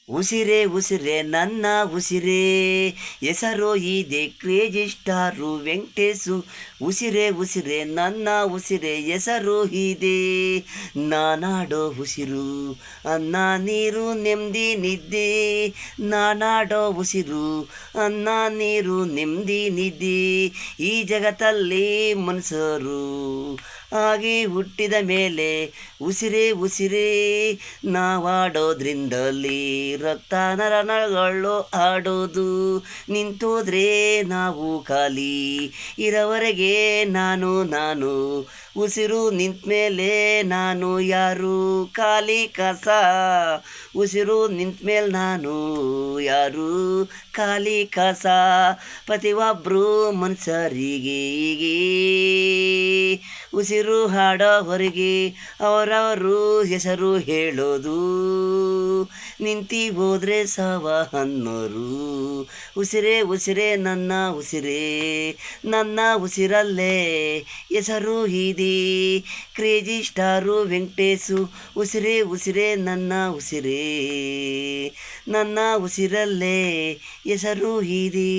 ಉಸಿರೇ ಉಸಿರೇ ನನ್ನ ಉಸಿರೇ, ಹೆಸರು ಇದೆ ಕ್ರೇಜಿ ಸ್ಟಾರು ವೆಂಕಟೇಶು. ಉಸಿರೇ ಉಸಿರೇ ನನ್ನ ಉಸಿರೇ, ಹೆಸರು ಇದೆ ನಾನಾಡೋ ಉಸಿರು, ಅನ್ನ ನೀರು ನೆಮ್ಮದಿ ನಿದ್ದೆ. ನಾನಾಡೋ ಉಸಿರು, ಅನ್ನ ನೀರು ನೆಮ್ಮದಿ ನಿದ್ದೆ. ಈ ಜಗತ್ತಲ್ಲಿ ಮನುಷ್ಯರು ಆಗಿ ಹುಟ್ಟಿದ ಮೇಲೆ ಉಸಿರೇ ಉಸಿರೇ ನಾವಾಡೋದ್ರಿಂದಲೇ ರಕ್ತ ನರನಗಳು ಆಡೋದು. ನಿಂತೋದ್ರೆ ನಾವು ಖಾಲಿ, ಇರೋವರೆಗೆ ನಾನು ಉಸಿರು ನಿಂತ ಮೇಲೆ ನಾನು ಯಾರು, ಖಾಲಿ ಕಸ. ಉಸಿರು ನಿಂತ ಮೇಲೆ ನಾನು ಯಾರು, ಖಾಲಿ ಕಸ. ಪ್ರತಿಯೊಬ್ಬರು ಮನುಷ್ಯರಿಗೆ ಹೀಗೆ ಉಸಿರು ಹಾಡೋ ಹೊರಗೆ ಅವರವರು ಹೆಸರು ಹೇಳೋದು. ನಿಂತಿ ಹೋದ್ರೆ ಸಾವ ಅನ್ನೋರು. ಉಸಿರೇ ಉಸಿರೇ ನನ್ನ ಉಸಿರೇ, ನನ್ನ ಉಸಿರಲ್ಲೇ ಹೆಸರು ಇದೆ ಕ್ರೇಜಿ ಸ್ಟಾರು ವೆಂಕಟೇಶು. ಉಸಿರೇ ಉಸಿರೇ ನನ್ನ ಉಸಿರೇ, ನನ್ನ ಉಸಿರಲ್ಲೇ ಹೆಸರು ಇದೆ.